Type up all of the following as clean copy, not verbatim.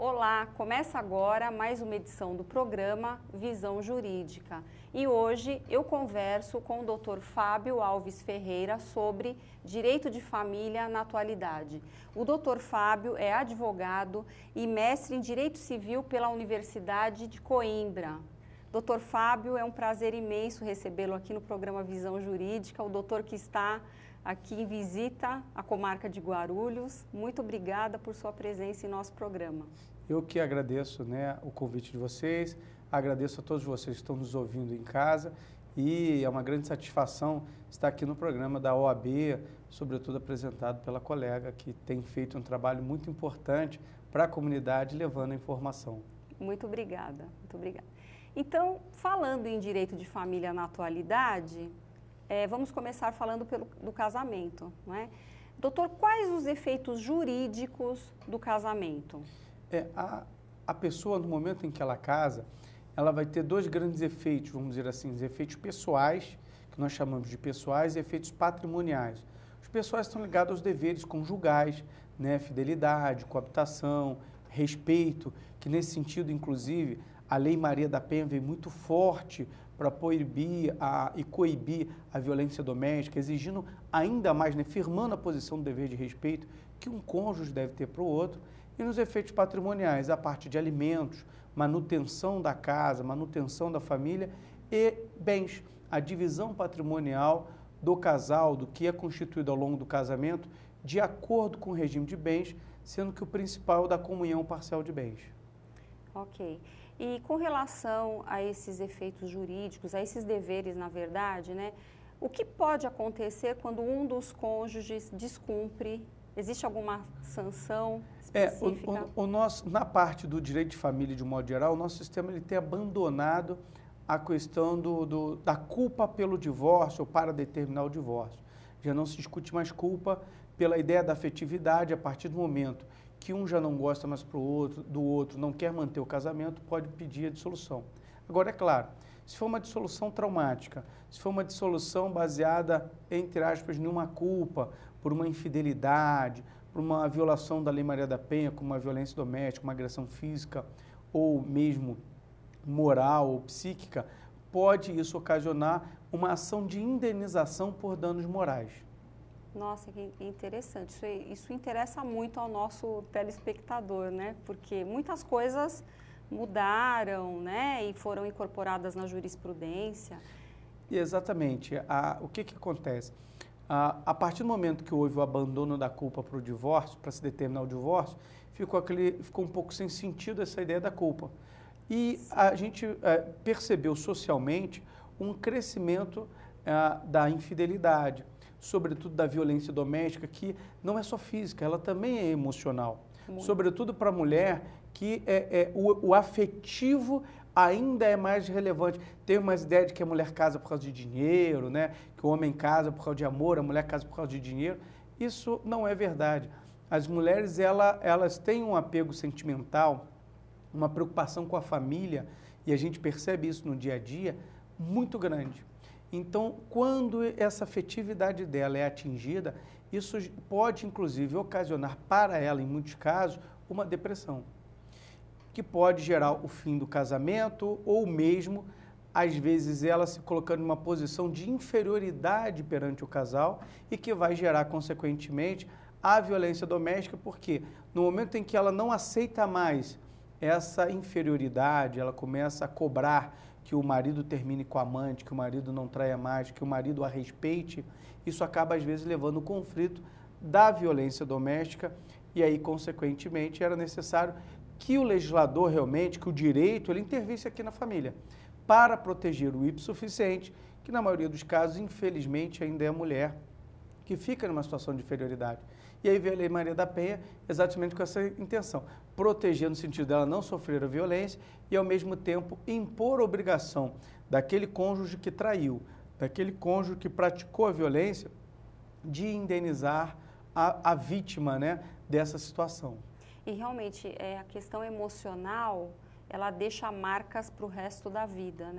Olá, começa agora mais uma edição do programa Visão Jurídica. E hoje eu converso com o Dr. Fábio Alves Ferreira sobre direito de família na atualidade. O Dr. Fábio é advogado e mestre em Direito Civil pela Universidade de Coimbra. Dr. Fábio, é um prazer imenso recebê-lo aqui no programa Visão Jurídica, o doutor que está aqui em visita à comarca de Guarulhos. Muito obrigada por sua presença em nosso programa. Eu que agradeço, o convite de vocês, agradeço a todos vocês que estão nos ouvindo em casa e é uma grande satisfação estar aqui no programa da OAB, sobretudo apresentado pela colega que tem feito um trabalho muito importante para a comunidade, levando a informação. Muito obrigada, muito obrigada. Então, falando em direito de família na atualidade, vamos começar falando do casamento, não é? Doutor, quais os efeitos jurídicos do casamento? A pessoa, no momento em que ela casa, ela vai ter dois grandes efeitos, vamos dizer assim, os efeitos pessoais, que nós chamamos de pessoais, e efeitos patrimoniais. Os pessoais estão ligados aos deveres conjugais, fidelidade, coabitação, respeito, que nesse sentido, inclusive, a Lei Maria da Penha veio muito forte para proibir e coibir a violência doméstica, exigindo ainda mais, firmando a posição do dever de respeito que um cônjuge deve ter para o outro. E nos efeitos patrimoniais, a parte de alimentos, manutenção da casa, manutenção da família e bens. A divisão patrimonial do casal, do que é constituído ao longo do casamento, de acordo com o regime de bens, sendo que o principal é o da comunhão parcial de bens. Ok. E com relação a esses efeitos jurídicos, a esses deveres, na verdade, o que pode acontecer quando um dos cônjuges descumpre? Existe alguma sanção específica? Na parte do direito de família, de um modo geral, o nosso sistema tem abandonado a questão da culpa pelo divórcio ou para determinar o divórcio. Já não se discute mais culpa pela ideia da afetividade. A partir do momento que um já não gosta mais do outro, não quer manter o casamento, pode pedir a dissolução. Agora, é claro, se for uma dissolução traumática, se for uma dissolução baseada, entre aspas, em uma culpa, por uma infidelidade, por uma violação da Lei Maria da Penha, como uma violência doméstica, uma agressão física ou mesmo moral ou psíquica, pode isso ocasionar uma ação de indenização por danos morais. Nossa, que interessante. Isso interessa muito ao nosso telespectador, Porque muitas coisas mudaram, e foram incorporadas na jurisprudência. Exatamente. O que acontece? A partir do momento que houve o abandono da culpa para o divórcio, para se determinar o divórcio, ficou um pouco sem sentido essa ideia da culpa. E a gente percebeu socialmente um crescimento da infidelidade, sobretudo da violência doméstica, que não é só física, ela também é emocional. Muito. Sobretudo para a mulher, que o afetivo ainda é mais relevante. Tem uma ideia de que a mulher casa por causa de dinheiro, que o homem casa por causa de amor, a mulher casa por causa de dinheiro. Isso não é verdade. As mulheres, elas têm um apego sentimental, uma preocupação com a família, e a gente percebe isso no dia a dia, muito grande. Então, quando essa afetividade dela é atingida, isso pode, inclusive, ocasionar para ela, em muitos casos, uma depressão, que pode gerar o fim do casamento ou mesmo, às vezes, ela se colocando numa posição de inferioridade perante o casal e que vai gerar, consequentemente, a violência doméstica, porque no momento em que ela não aceita mais essa inferioridade, ela começa a cobrar que o marido termine com a amante, que o marido não traia mais, que o marido a respeite, isso acaba, às vezes, levando ao conflito da violência doméstica e aí, consequentemente, era necessário que o legislador realmente, que o direito, ele intervisse aqui na família para proteger o hipossuficiente, que na maioria dos casos, infelizmente, ainda é a mulher que fica numa situação de inferioridade. E aí veio a Lei Maria da Penha exatamente com essa intenção, proteger no sentido dela não sofrer a violência e, ao mesmo tempo, impor obrigação daquele cônjuge que traiu, daquele cônjuge que praticou a violência, de indenizar a vítima dessa situação. E realmente, a questão emocional, ela deixa marcas para o resto da vida,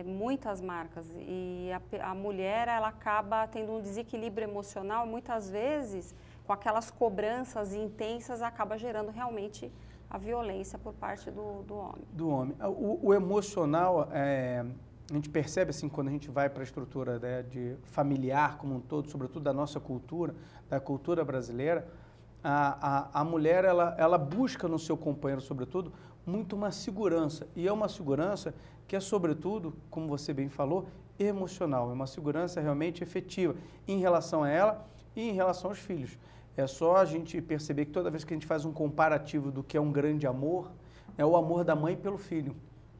muitas marcas. E a mulher, ela acaba tendo um desequilíbrio emocional, muitas vezes, com aquelas cobranças intensas, acaba gerando realmente a violência por parte do homem. Do homem. O emocional, a gente percebe assim, quando a gente vai para a estrutura, né, de familiar como um todo, sobretudo da nossa cultura, da cultura brasileira, a mulher, ela busca no seu companheiro, sobretudo, muito uma segurança. E é uma segurança que é, sobretudo, como você bem falou, emocional. É uma segurança realmente efetiva em relação a ela e em relação aos filhos. É só a gente perceber que toda vez que a gente faz um comparativo do que é um grande amor, é o amor da mãe pelo filho.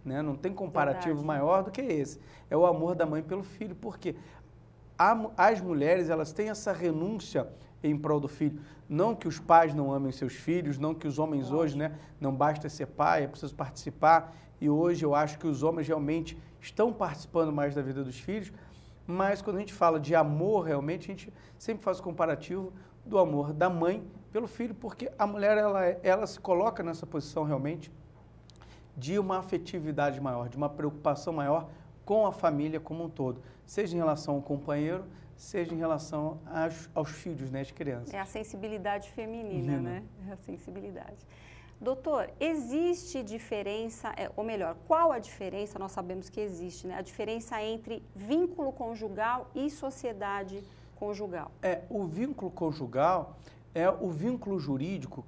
Né? Não tem comparativo maior do que esse. É o amor da mãe pelo filho, porque as mulheres, elas têm essa renúncia em prol do filho. Não que os pais não amem seus filhos, não que os homens hoje, né, não basta ser pai, é preciso participar. E hoje eu acho que os homens realmente estão participando mais da vida dos filhos, mas quando a gente fala de amor, realmente, a gente sempre faz o comparativo do amor da mãe pelo filho, porque a mulher, ela se coloca nessa posição realmente de uma afetividade maior, de uma preocupação maior com a família como um todo, seja em relação ao companheiro, seja em relação aos filhos, né, as crianças. É a sensibilidade feminina, né? É a sensibilidade. Doutor, existe diferença, ou melhor, qual a diferença, nós sabemos que existe, né? A diferença entre vínculo conjugal e sociedade conjugal. O vínculo conjugal é o vínculo jurídico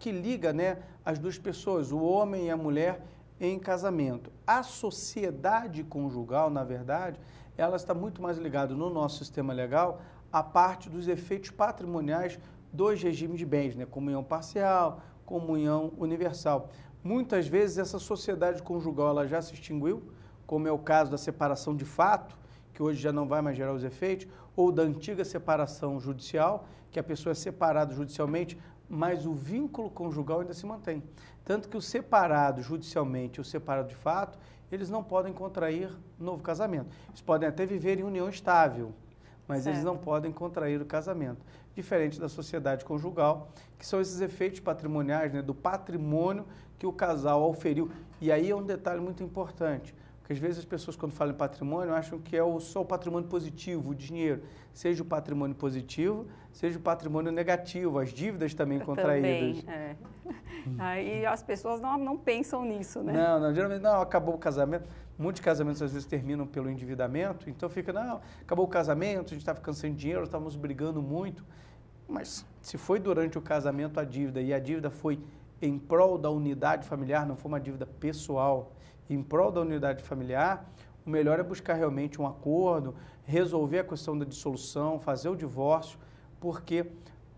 que liga, né, as duas pessoas, o homem e a mulher em casamento. A sociedade conjugal, na verdade, ela está muito mais ligada no nosso sistema legal à parte dos efeitos patrimoniais dos regimes de bens, né, comunhão parcial, comunhão universal. Muitas vezes essa sociedade conjugal ela já se extinguiu, como é o caso da separação de fato, que hoje já não vai mais gerar os efeitos, ou da antiga separação judicial, que a pessoa é separada judicialmente, mas o vínculo conjugal ainda se mantém. Tanto que o separado judicialmente e o separado de fato, eles não podem contrair novo casamento. Eles podem até viver em união estável, mas eles não podem contrair o casamento. Diferente da sociedade conjugal, que são esses efeitos patrimoniais, né, do patrimônio que o casal auferiu. E aí é um detalhe muito importante, porque às vezes as pessoas, quando falam em patrimônio, acham que é só o patrimônio positivo, o dinheiro. Seja o patrimônio positivo, seja o patrimônio negativo, as dívidas também contraídas. Também, Aí as pessoas não pensam nisso, né? Não, geralmente, acabou o casamento. Muitos casamentos, às vezes, terminam pelo endividamento, então fica, acabou o casamento, a gente está ficando sem dinheiro, estávamos brigando muito. Mas se foi durante o casamento a dívida, e a dívida foi em prol da unidade familiar, não foi uma dívida pessoal, em prol da unidade familiar, o melhor é buscar realmente um acordo, resolver a questão da dissolução, fazer o divórcio, porque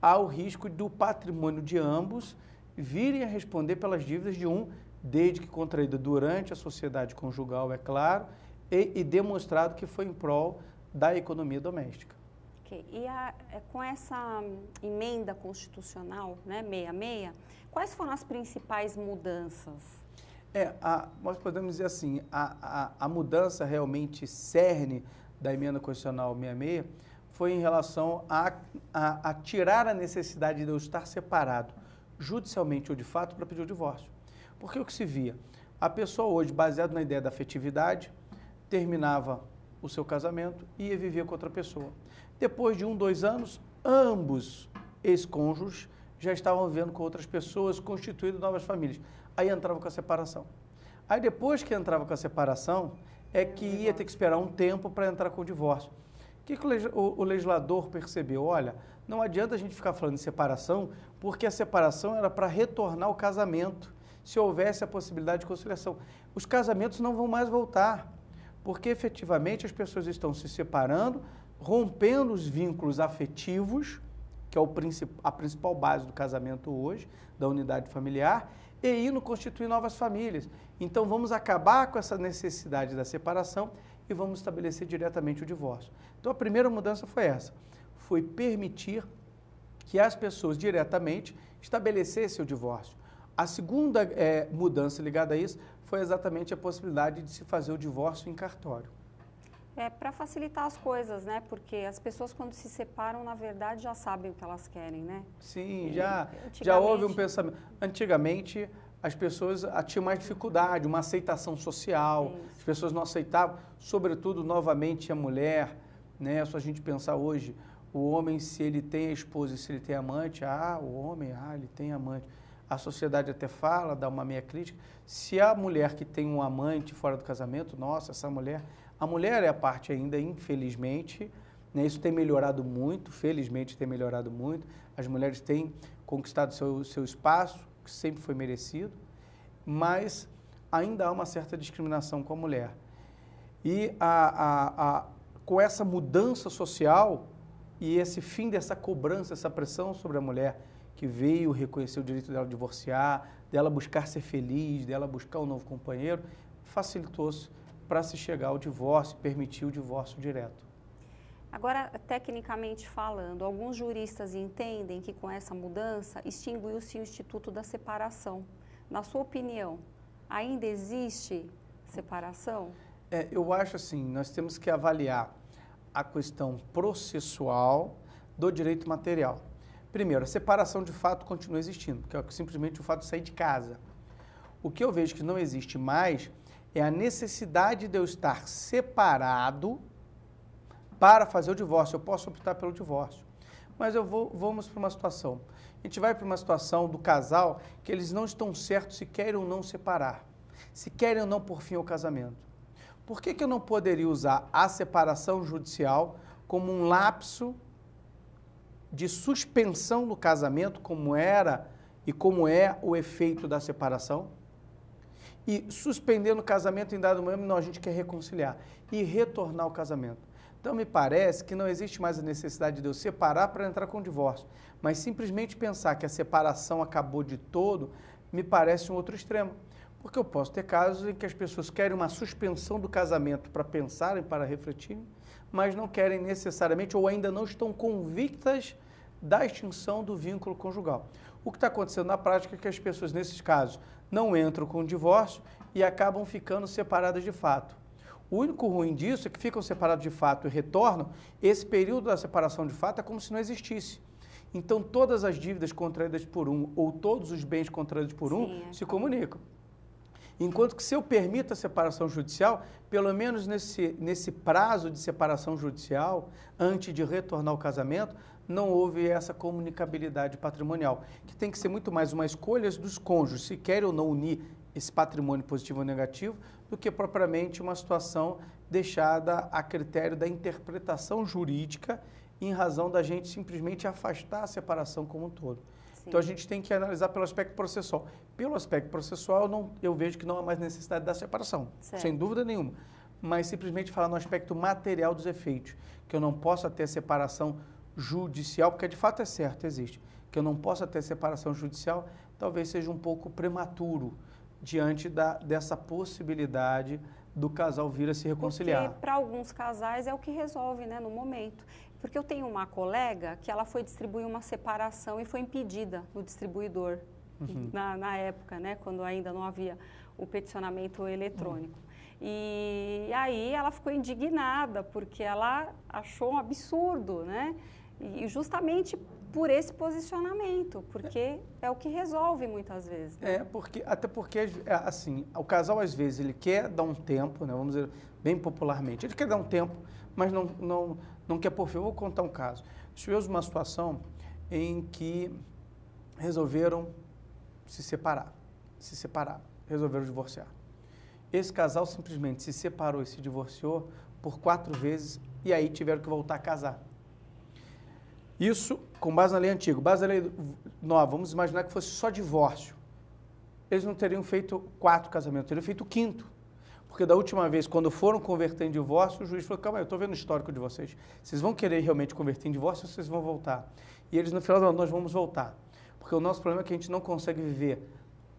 há o risco do patrimônio de ambos virem a responder pelas dívidas de um, desde que contraída durante a sociedade conjugal, é claro, e demonstrado que foi em prol da economia doméstica. Okay. E com essa emenda constitucional, né, 66, quais foram as principais mudanças? Nós podemos dizer assim, a mudança realmente cerne da emenda constitucional 66 foi em relação a tirar a necessidade de eu estar separado, judicialmente ou de fato, para pedir o divórcio. Porque o que se via? A pessoa hoje, baseado na ideia da afetividade, terminava o seu casamento e ia viver com outra pessoa. Depois de 1, 2 anos, ambos ex-cônjuges já estavam vivendo com outras pessoas, constituindo novas famílias. Aí entrava com a separação. Aí depois que entrava com a separação, é que ia ter que esperar um tempo para entrar com o divórcio. O que o legislador percebeu? Olha, não adianta a gente ficar falando de separação, porque a separação era para retornar ao casamento, se houvesse a possibilidade de conciliação. Os casamentos não vão mais voltar, porque efetivamente as pessoas estão se separando, rompendo os vínculos afetivos, que é a principal base do casamento hoje, da unidade familiar, e indo constituir novas famílias. Então vamos acabar com essa necessidade da separação e vamos estabelecer diretamente o divórcio. Então a primeira mudança foi essa, foi permitir que as pessoas diretamente estabelecessem o divórcio. A segunda mudança ligada a isso foi exatamente a possibilidade de se fazer o divórcio em cartório. Para facilitar as coisas, né? Porque as pessoas quando se separam, na verdade, já sabem o que elas querem, né? Sim, já houve um pensamento. Antigamente, as pessoas tinham mais dificuldade, uma aceitação social, as pessoas não aceitavam, sobretudo, novamente, a mulher, né? Só a gente pensar hoje, O homem, se ele tem a esposa e se ele tem amante, o homem, ele tem amante. A sociedade até fala, dá uma meia crítica. Se a mulher que tem um amante fora do casamento, nossa, essa mulher... A mulher é a parte ainda, infelizmente, né, isso tem melhorado muito, felizmente tem melhorado muito. As mulheres têm conquistado seu espaço, que sempre foi merecido, mas ainda há uma certa discriminação com a mulher. E com essa mudança social e esse fim dessa cobrança, essa pressão sobre a mulher, que veio reconhecer o direito dela divorciar, dela buscar ser feliz, dela buscar um novo companheiro, facilitou-se para se chegar ao divórcio, permitir o divórcio direto. Agora, tecnicamente falando, alguns juristas entendem que com essa mudança extinguiu-se o Instituto da Separação. Na sua opinião, ainda existe separação? Eu acho assim, nós temos que avaliar a questão processual do direito material. Primeiro, a separação de fato continua existindo, que é simplesmente o fato de sair de casa. O que eu vejo que não existe mais é a necessidade de eu estar separado para fazer o divórcio. Eu posso optar pelo divórcio. Mas vamos para uma situação. A gente vai para uma situação do casal que eles não estão certos se querem ou não separar, se querem ou não pôr fim ao casamento. Por que eu não poderia usar a separação judicial como um lapso de suspensão do casamento, como era e como é o efeito da separação? E suspendendo o casamento em dado momento, não, a gente quer reconciliar e retornar ao casamento. Então, me parece que não existe mais a necessidade de eu separar para entrar com o divórcio, mas simplesmente pensar que a separação acabou de todo, me parece um outro extremo. Porque eu posso ter casos em que as pessoas querem uma suspensão do casamento para pensarem, para refletirem, mas não querem necessariamente ou ainda não estão convictas da extinção do vínculo conjugal. O que está acontecendo na prática é que as pessoas, nesses casos, não entram com o divórcio e acabam ficando separadas de fato. O único ruim disso é que ficam separados de fato e retornam, esse período da separação de fato é como se não existisse. Então, todas as dívidas contraídas por um ou todos os bens contraídos por um se comunicam. Enquanto que se eu permito a separação judicial, pelo menos nesse prazo de separação judicial, antes de retornar ao casamento, não houve essa comunicabilidade patrimonial, que tem que ser muito mais uma escolha dos cônjuges, se querem ou não unir esse patrimônio positivo ou negativo, do que propriamente uma situação deixada a critério da interpretação jurídica em razão da gente simplesmente afastar a separação como um todo. Sim. Então, a gente tem que analisar pelo aspecto processual. Pelo aspecto processual, eu vejo que não há mais necessidade da separação, sem dúvida nenhuma. Mas simplesmente falar no aspecto material dos efeitos, que eu não possa ter separação judicial, porque de fato é certo, existe, que eu não possa ter separação judicial, talvez seja um pouco prematuro diante dessa possibilidade do casal vir a se reconciliar. Porque para alguns casais é o que resolve, né, no momento. Porque eu tenho uma colega que ela foi distribuir uma separação e foi impedida no distribuidor, na época, né, quando ainda não havia o peticionamento eletrônico. E aí ela ficou indignada, porque ela achou um absurdo, né? E justamente por esse posicionamento, porque é o que resolve muitas vezes. Né? Até porque, assim, o casal às vezes ele quer dar um tempo, né, vamos dizer bem popularmente, ele quer dar um tempo, mas não quer por fim. Eu vou contar um caso. Tivemos uma situação em que resolveram se separar, resolveram divorciar. Esse casal simplesmente se separou e se divorciou por 4 vezes e aí tiveram que voltar a casar. Isso com base na lei antiga. Base na lei nova, vamos imaginar que fosse só divórcio. Eles não teriam feito 4 casamentos, teriam feito o 5º. Porque da última vez, quando foram converter em divórcio, o juiz falou, calma aí, eu estou vendo o histórico de vocês. Vocês vão querer realmente converter em divórcio ou vocês vão voltar? E eles no final falaram, nós vamos voltar. Porque o nosso problema é que a gente não consegue viver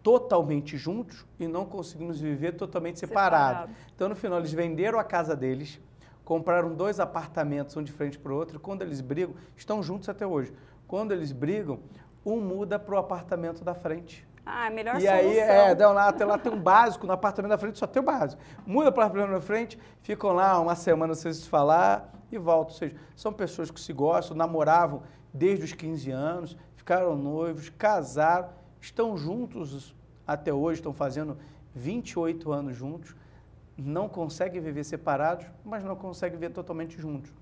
totalmente juntos e não conseguimos viver totalmente separados. Então, no final, eles venderam a casa deles, compraram 2 apartamentos, um de frente para o outro, e quando eles brigam, estão juntos até hoje. Quando eles brigam, um muda para o apartamento da frente. Ah, melhor solução. E aí, até lá tem um básico, no apartamento da frente só tem o básico. Muda para o apartamento da frente, ficam lá uma semana sem se falar e voltam. Ou seja, são pessoas que se gostam, namoravam desde os 15 anos, ficaram noivos, casaram, estão juntos até hoje, estão fazendo 28 anos juntos, não conseguem viver separados, mas não conseguem viver totalmente juntos.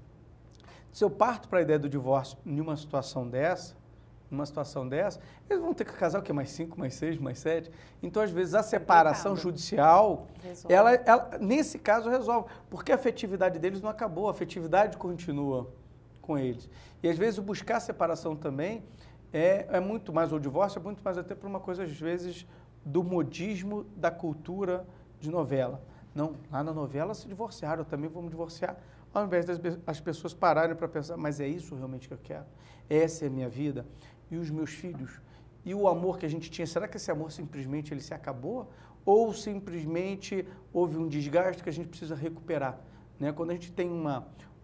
Se eu parto para a ideia do divórcio em uma situação dessa, eles vão ter que casar o quê? Mais 5, mais 6, mais 7? Então, às vezes, a separação judicial, nesse caso, resolve. Porque a afetividade deles não acabou, a afetividade continua com eles. E, às vezes, o buscar a separação também é muito mais, o divórcio é muito mais até por uma coisa, às vezes, do modismo da cultura de novela. Não, lá na novela se divorciaram, eu também vou me divorciar. Ao invés das pessoas pararem para pensar, mas é isso realmente que eu quero? Essa é a minha vida? E os meus filhos? E o amor que a gente tinha, será que esse amor simplesmente ele se acabou? Ou simplesmente houve um desgaste que a gente precisa recuperar? Né? Quando a gente tem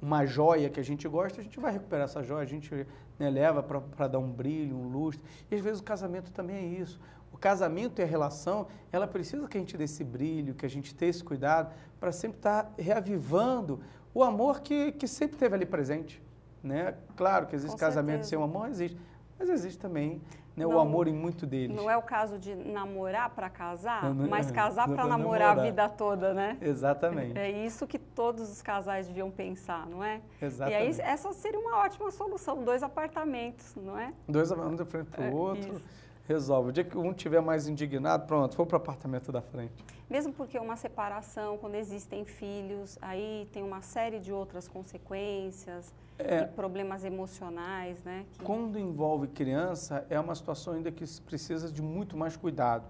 uma joia que a gente gosta, a gente vai recuperar essa joia, a gente, né, leva para dar um brilho, um lustre. E às vezes o casamento também é isso. O casamento e a relação, ela precisa que a gente dê esse brilho, que a gente tenha esse cuidado, para sempre estar reavivando o amor que sempre esteve ali presente. Né? Claro que existe casamento sem o amor, existe. Mas existe também, né, o amor em muito deles. Não é o caso de namorar para casar, mas casar para namorar a vida toda, né? Exatamente. É isso que todos os casais deviam pensar, não é? Exatamente. E aí essa seria uma ótima solução, 2 apartamentos, não é? 2 apartamentos de frente para o outro. Isso. Resolve. O dia que um estiver mais indignado, pronto, foi para o apartamento da frente. Mesmo porque uma separação, quando existem filhos, aí tem uma série de outras consequências e problemas emocionais, né? Quando envolve criança, é uma situação ainda que precisa de muito mais cuidado.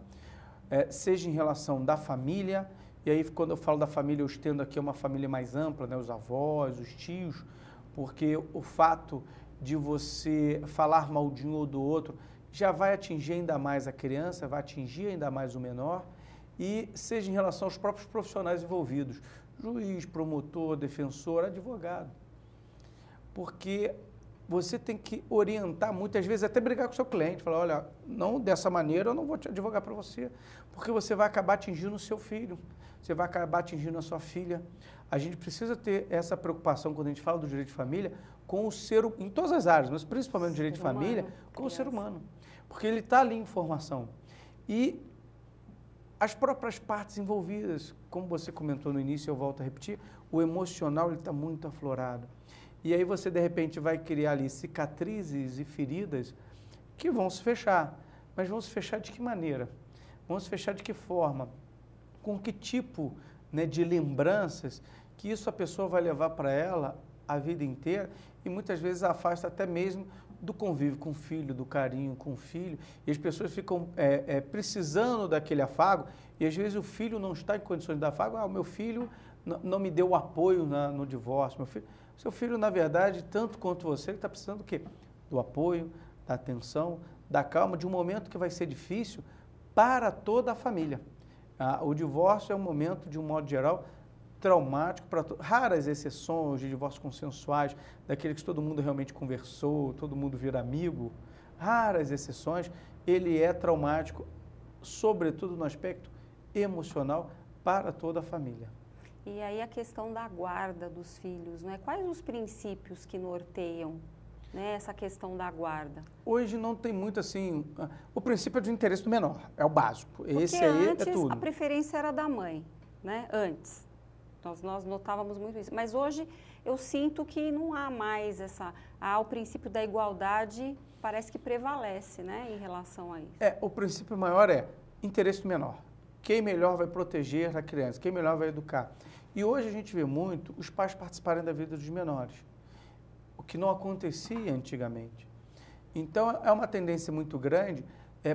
Seja em relação da família, e aí quando eu falo da família, eu estendo aqui uma família mais ampla, né? Os avós, os tios, porque o fato de você falar mal de um ou do outro já vai atingir ainda mais a criança, vai atingir ainda mais o menor, e seja em relação aos próprios profissionais envolvidos, juiz, promotor, defensor, advogado. Porque você tem que orientar, muitas vezes até brigar com o seu cliente, falar, olha, não dessa maneira eu não vou te advogar para você, porque você vai acabar atingindo o seu filho, você vai acabar atingindo a sua filha. A gente precisa ter essa preocupação quando a gente fala do direito de família com o ser, em todas as áreas, mas principalmente no direito de família, com o ser humano. Porque ele está ali em formação. E as próprias partes envolvidas, como você comentou no início, eu volto a repetir, o emocional está muito aflorado. E aí você, de repente, vai criar ali cicatrizes e feridas que vão se fechar. Mas vão se fechar de que maneira? Vão se fechar de que forma? Com que tipo, né, de lembranças que isso a pessoa vai levar para ela a vida inteira e muitas vezes afasta até mesmo do convívio com o filho, do carinho com o filho, e as pessoas ficam precisando daquele afago, e às vezes o filho não está em condições de dar afago, o meu filho não me deu apoio no divórcio, seu filho, na verdade, tanto quanto você, ele está precisando do quê? Do apoio, da atenção, da calma, de um momento que vai ser difícil para toda a família. O divórcio é um momento, de um modo geral, traumático para raras exceções de divórcios consensuais, daqueles que todo mundo realmente conversou, todo mundo vira amigo, raras exceções, ele é traumático, sobretudo no aspecto emocional, para toda a família. E aí a questão da guarda dos filhos, né? Quais os princípios que norteiam, né, essa questão da guarda? Hoje não tem muito assim, o princípio é do interesse do menor, é o básico, porque esse aí antes, é tudo. A preferência era da mãe, né? Antes. Nós notávamos muito isso. Mas hoje eu sinto que não há mais o princípio da igualdade parece que prevalece, né, em relação a isso. O princípio maior é interesse do menor. Quem melhor vai proteger a criança, quem melhor vai educar. E hoje a gente vê muito os pais participarem da vida dos menores, o que não acontecia antigamente. Então é uma tendência muito grande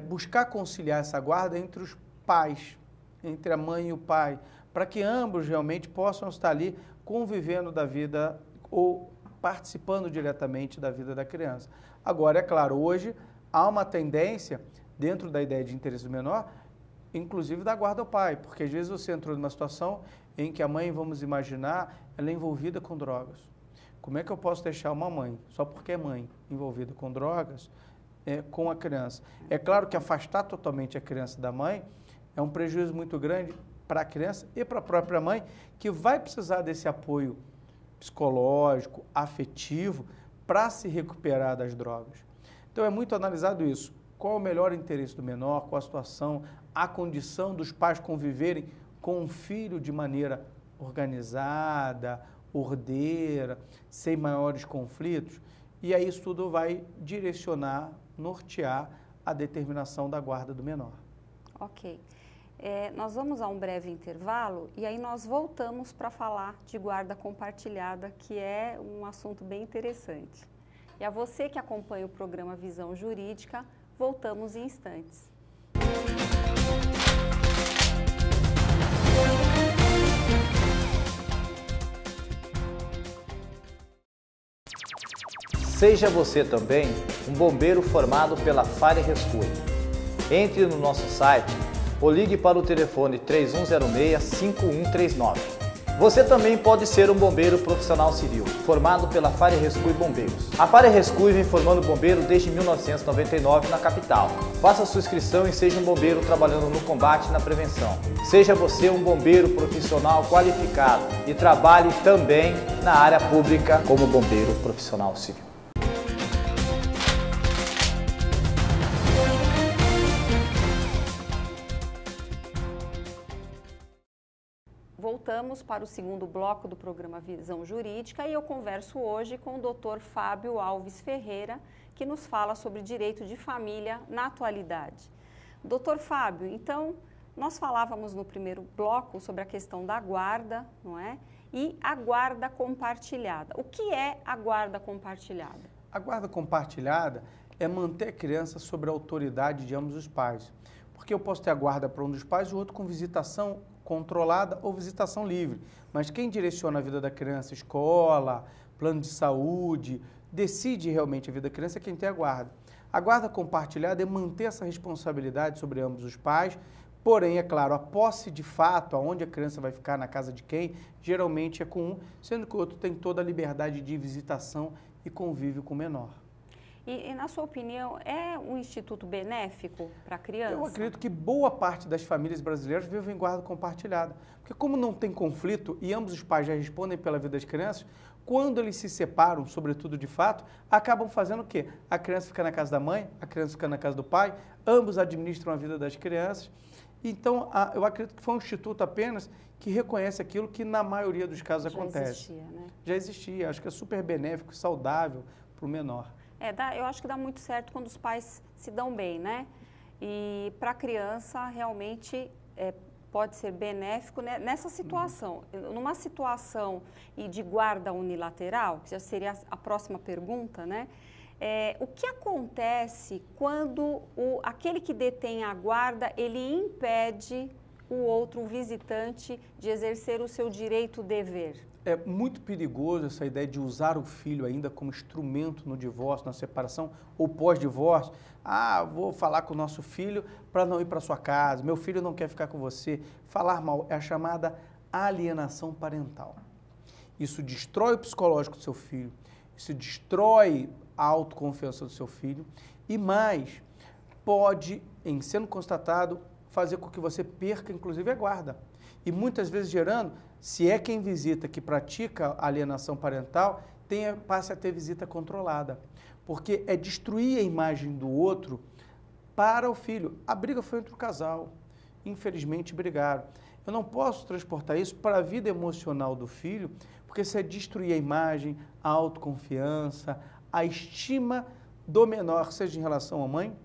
buscar conciliar essa guarda entre os pais, entre a mãe e o pai, para que ambos realmente possam estar ali convivendo da vida ou participando diretamente da vida da criança. Agora, é claro, hoje há uma tendência, dentro da ideia de interesse do menor, inclusive da guarda ao pai, porque às vezes você entrou numa situação em que a mãe, vamos imaginar, ela é envolvida com drogas. Como é que eu posso deixar uma mãe, só porque é mãe, envolvida com drogas, com a criança? É claro que afastar totalmente a criança da mãe é um prejuízo muito grande para a criança e para a própria mãe, que vai precisar desse apoio psicológico, afetivo, para se recuperar das drogas. Então é muito analisado isso. Qual é o melhor interesse do menor, qual a situação, a condição dos pais conviverem com o filho de maneira organizada, ordeira, sem maiores conflitos, e aí isso tudo vai direcionar, nortear a determinação da guarda do menor. Ok. Nós vamos a um breve intervalo e aí nós voltamos para falar de guarda compartilhada, que é um assunto bem interessante. E a você que acompanha o programa Visão Jurídica, voltamos em instantes. Seja você também um bombeiro formado pela Fare Rescue. Entre no nosso site ou ligue para o telefone 3106-5139. Você também pode ser um bombeiro profissional civil, formado pela Fare Rescue Bombeiros. A Fare Rescue vem formando bombeiro desde 1999 na capital. Faça sua inscrição e seja um bombeiro trabalhando no combate e na prevenção. Seja você um bombeiro profissional qualificado e trabalhe também na área pública como bombeiro profissional civil. Voltamos para o segundo bloco do programa Visão Jurídica e eu converso hoje com o Dr. Fábio Alves Ferreira, que nos fala sobre direito de família na atualidade. Dr. Fábio, então, nós falávamos no primeiro bloco sobre a questão da guarda, não é? E a guarda compartilhada. O que é a guarda compartilhada? A guarda compartilhada é manter a criança sob a autoridade de ambos os pais. Porque eu posso ter a guarda para um dos pais e o outro com visitação controlada ou visitação livre. Mas quem direciona a vida da criança, escola, plano de saúde, decide realmente a vida da criança é quem tem a guarda. A guarda compartilhada é manter essa responsabilidade sobre ambos os pais, porém, é claro, a posse de fato, aonde a criança vai ficar, na casa de quem, geralmente é com um, sendo que o outro tem toda a liberdade de visitação e convívio com o menor. E, na sua opinião, é um instituto benéfico para a criança? Eu acredito que boa parte das famílias brasileiras vivem em guarda compartilhada. Porque como não tem conflito e ambos os pais já respondem pela vida das crianças, quando eles se separam, sobretudo de fato, acabam fazendo o quê? A criança fica na casa da mãe, a criança fica na casa do pai, ambos administram a vida das crianças. Então, eu acredito que foi um instituto apenas que reconhece aquilo que na maioria dos casos acontece. Já existia, né? Já existia. Acho que é super benéfico, saudável para o menor. Eu acho que dá muito certo quando os pais se dão bem, né? E para a criança, realmente, pode ser benéfico nessa situação. Numa situação de guarda unilateral, que já seria a próxima pergunta, né? O que acontece quando aquele que detém a guarda, ele impede o outro, o visitante, de exercer o seu direito-dever? É muito perigoso essa ideia de usar o filho ainda como instrumento no divórcio, na separação ou pós-divórcio. Vou falar com o nosso filho para não ir para sua casa, meu filho não quer ficar com você. Falar mal é a chamada alienação parental. Isso destrói o psicológico do seu filho, isso destrói a autoconfiança do seu filho e mais, pode, em sendo constatado, fazer com que você perca inclusive a guarda. E muitas vezes gerando, se é quem visita que pratica a alienação parental, passe a ter visita controlada. Porque é destruir a imagem do outro para o filho. A briga foi entre o casal. Infelizmente brigaram. Eu não posso transportar isso para a vida emocional do filho, porque isso é destruir a imagem, a autoconfiança, a estima do menor, seja em relação à mãe,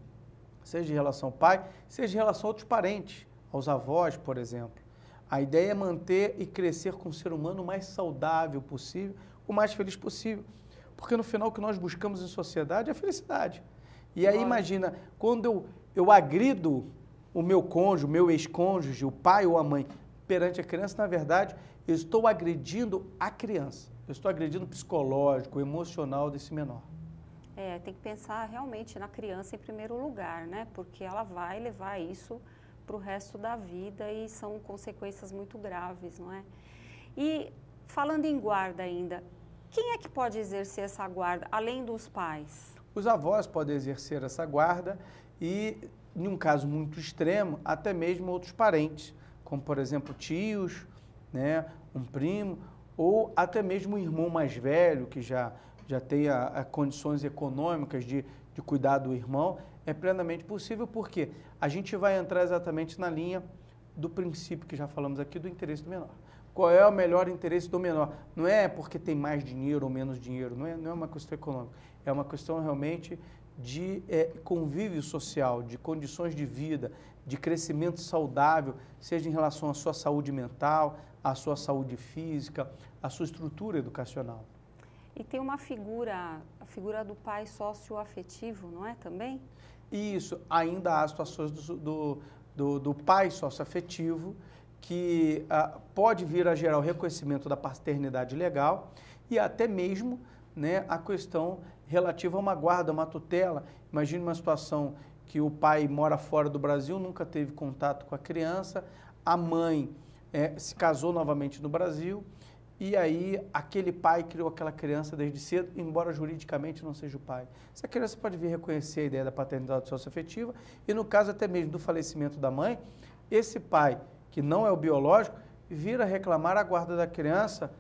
seja em relação ao pai, seja em relação a outros parentes, aos avós, por exemplo. A ideia é manter e crescer com o ser humano o mais saudável possível, o mais feliz possível. Porque no final o que nós buscamos em sociedade é a felicidade. E aí imagina, quando eu agrido o meu cônjuge, o meu ex-cônjuge, o pai ou a mãe, perante a criança, na verdade, eu estou agredindo a criança. Eu estou agredindo o psicológico, o emocional desse menor. Tem que pensar realmente na criança em primeiro lugar, né? Porque ela vai levar isso para o resto da vida e são consequências muito graves, não é? E falando em guarda ainda, quem é que pode exercer essa guarda, além dos pais? Os avós podem exercer essa guarda e, em um caso muito extremo, até mesmo outros parentes, como, por exemplo, tios, né, um primo, ou até mesmo um irmão mais velho, que já tem condições econômicas de cuidar do irmão. É plenamente possível, porque a gente vai entrar exatamente na linha do princípio que já falamos aqui, do interesse do menor. qual é o melhor interesse do menor. Não é porque tem mais dinheiro ou menos dinheiro, não é uma questão econômica, é uma questão realmente de convívio social, de condições de vida, de crescimento saudável, seja em relação à sua saúde mental, à sua saúde física, à sua estrutura educacional. E tem uma figura, a figura do pai socioafetivo, não é também? Isso, ainda há situações do pai socioafetivo que pode vir a gerar o reconhecimento da paternidade legal e até mesmo, né, a questão relativa a uma guarda, uma tutela. Imagine uma situação que o pai mora fora do Brasil, nunca teve contato com a criança, a mãe se casou novamente no Brasil e aí aquele pai criou aquela criança desde cedo, embora juridicamente não seja o pai. Essa criança pode vir reconhecer a ideia da paternidade socioafetiva e no caso até mesmo do falecimento da mãe, esse pai, que não é o biológico, vir a reclamar a guarda da criança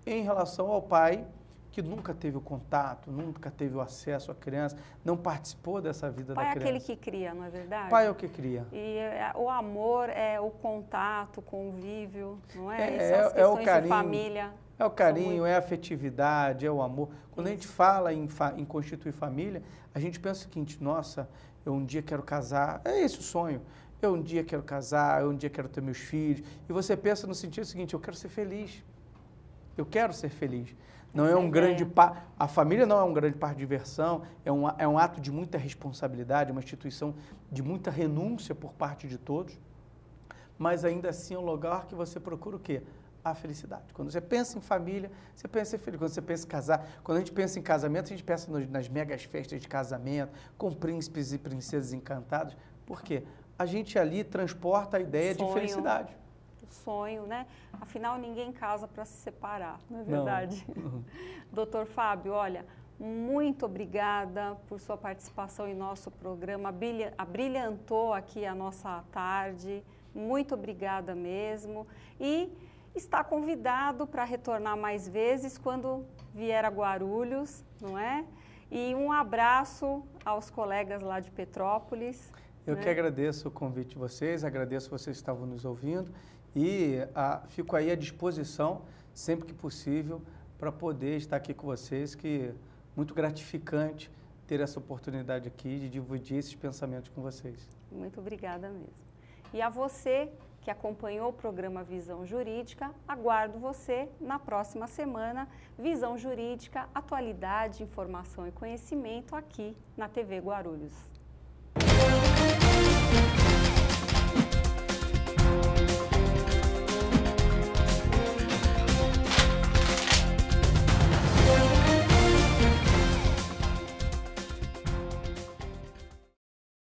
em relação ao pai que nunca teve o contato, nunca teve o acesso à criança, não participou dessa vida da criança. Pai é aquele que cria, não é verdade? Pai é o que cria. E o amor é o contato, o convívio, não é? Essas questões o carinho, de família. É o carinho, é a afetividade, é o amor. Quando a gente fala em constituir família, a gente pensa o seguinte, nossa, eu um dia quero casar, é esse o sonho. Eu um dia quero casar, eu um dia quero ter meus filhos. E você pensa no sentido seguinte, eu quero ser feliz. Eu quero ser feliz. Não é um grande a família não é um grande par de diversão, é um ato de muita responsabilidade, uma instituição de muita renúncia por parte de todos, mas ainda assim é um lugar que você procura o quê? A felicidade. Quando você pensa em família, você pensa em feliz. Quando você pensa em casar, quando a gente pensa em casamento, a gente pensa nas megas festas de casamento, com príncipes e princesas encantados. Por quê? A gente ali transporta a ideia de felicidade. Sonho, né? Afinal, ninguém casa para se separar, não é verdade? Não. Doutor Fábio, olha, muito obrigada por sua participação em nosso programa, abrilhantou aqui a nossa tarde, muito obrigada mesmo e está convidado para retornar mais vezes quando vier a Guarulhos, não é? E um abraço aos colegas lá de Petrópolis. Eu que agradeço o convite de vocês, agradeço vocês que estavam nos ouvindo e fico aí à disposição, sempre que possível, para poder estar aqui com vocês, que é muito gratificante ter essa oportunidade aqui de dividir esses pensamentos com vocês. Muito obrigada mesmo. E a você que acompanhou o programa Visão Jurídica, aguardo você na próxima semana. Visão Jurídica, atualidade, informação e conhecimento aqui na TV Guarulhos.